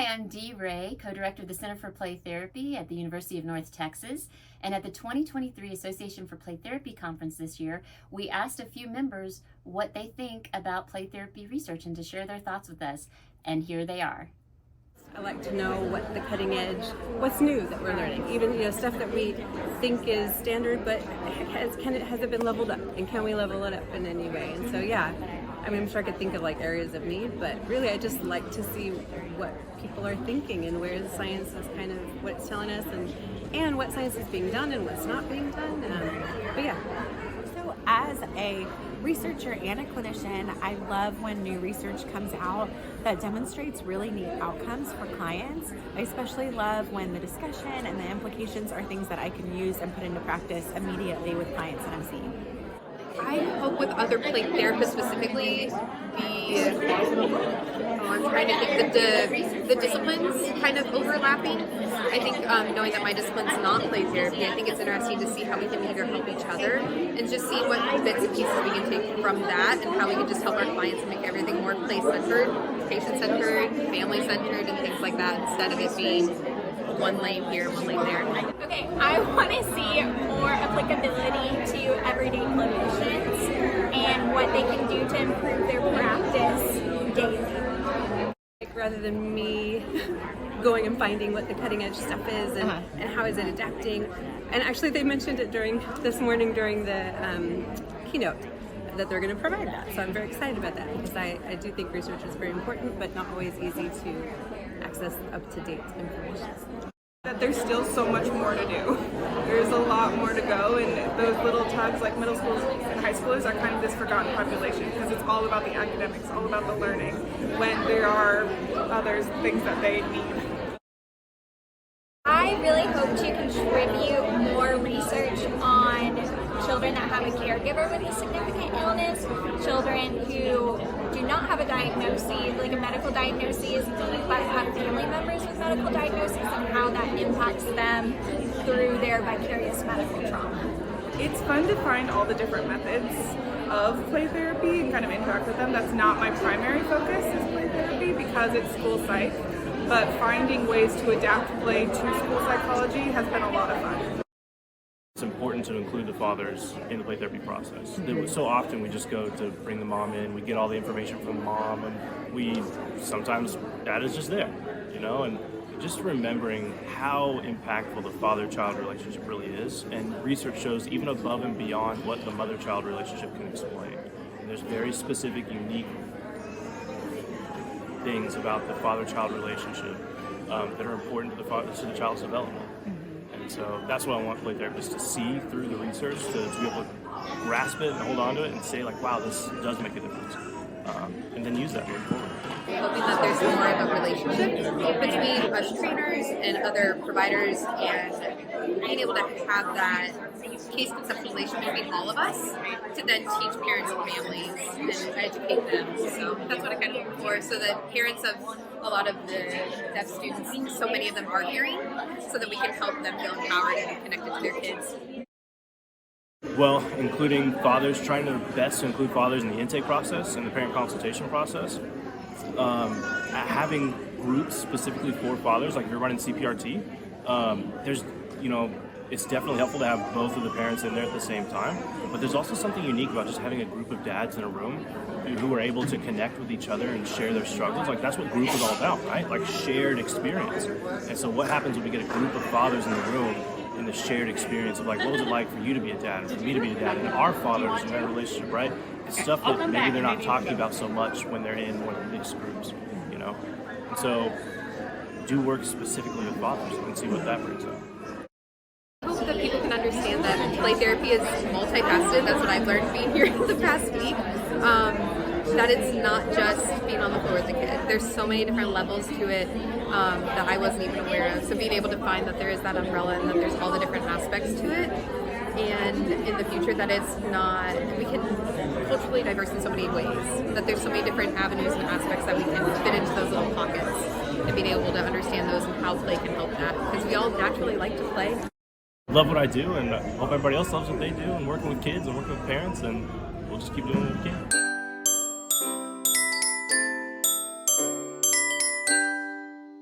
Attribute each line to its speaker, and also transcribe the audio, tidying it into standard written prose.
Speaker 1: Hi, I'm Dee Ray, co-director of the Center for Play Therapy at the University of North Texas. And at the 2023 Association for Play Therapy conference this year, we asked a few members what they think about play therapy research and to share their thoughts with us. And here they are.
Speaker 2: I like to know what the cutting edge, what's new that we're learning. Even stuff that we think is standard, but has it been leveled up? And can we level it up in any way? And so I'm sure I could think of areas of need, but really I just like to see what people are thinking and where the science is kind of what it's telling us, and what science is being done and what's not being done. But yeah.
Speaker 3: So as a researcher and a clinician, I love when new research comes out that demonstrates really neat outcomes for clients. I especially love when the discussion and the implications are things that I can use and put into practice immediately with clients that I'm seeing.
Speaker 4: I hope with other play therapists specifically, I'm trying to think the disciplines kind of overlapping. I think knowing that my discipline's not play therapy, I think it's interesting to see how we can either help each other and just see what bits and pieces we can take from that and how we can just help our clients and make everything more play-centered, patient-centered, family-centered, and things like that instead of it being one lane here, one lane there.
Speaker 5: Okay, I want to see more applicability to everyday clinicians and what they can do to improve their practice daily.
Speaker 2: Rather than me going and finding what the cutting edge stuff is and how is it adapting. And actually they mentioned it this morning during the keynote that they're going to provide that. So I'm very excited about that because I do think research is very important, but not always easy to access up-to-date information.
Speaker 6: That there's still so much more to do. There's a lot more to go, and those little tugs like middle schools and high schoolers are kind of this forgotten population because it's all about the academics, all about the learning, when there are other things that they need.
Speaker 5: I really hope to contribute more research on children that have a caregiver with a significant illness, children who do not have a diagnosis, like a medical diagnosis, but have family members with medical diagnoses and how that impacts them through their vicarious medical trauma.
Speaker 6: It's fun to find all the different methods of play therapy and kind of interact with them. That's not my primary focus is play therapy because it's school psych, but finding ways to adapt play to school psychology has been a lot of fun.
Speaker 7: It's important to include the fathers in the play therapy process. So often we just go to bring the mom in, we get all the information from the mom, and sometimes dad is just there, and just remembering how impactful the father-child relationship really is. And research shows even above and beyond what the mother-child relationship can explain. And there's very specific, unique things about the father-child relationship that are important to the child's development. And so that's what I want play therapists to see through the research, to be able to grasp it and hold on to it and say wow, this does make a difference. And then use that moving forward.
Speaker 4: Hoping that there's more of a relationship between us trainers and other providers and being able to have that case conceptualization between all of us to then teach parents and families and educate them. So that's what I kind of hope for, so that parents of a lot of the deaf students, so many of them are hearing, so that we can help them feel empowered and connected to their kids.
Speaker 7: Well, including fathers, trying to best include fathers in the intake process and the parent consultation process. Having groups specifically for fathers, like if you're running CPRT, it's definitely helpful to have both of the parents in there at the same time. But there's also something unique about just having a group of dads in a room who are able to connect with each other and share their struggles. That's what group is all about, right? Shared experience. And so what happens when we get a group of fathers in the room in the shared experience of what was it like for you to be a dad and for me to be a dad and our fathers in that relationship, right? It's stuff that maybe they're not talking about so much when they're in one of the mixed groups, And so do work specifically with fathers and see what that brings up.
Speaker 4: I hope that people can understand that play therapy is multifaceted. That's what I've learned being here the past week. That it's not just being on the floor with the kid. There's so many different levels to it that I wasn't even aware of. So being able to find that there is that umbrella and that there's all the different aspects to it, and in the future that it's not, we can culturally diverse in so many ways, that there's so many different avenues and aspects that we can fit into those little pockets, and being able to understand those and how play can help that, because we all naturally like to play.
Speaker 7: Love what I do, and I hope everybody else loves what they do, and working with kids and working with parents, and we'll just keep doing what we can.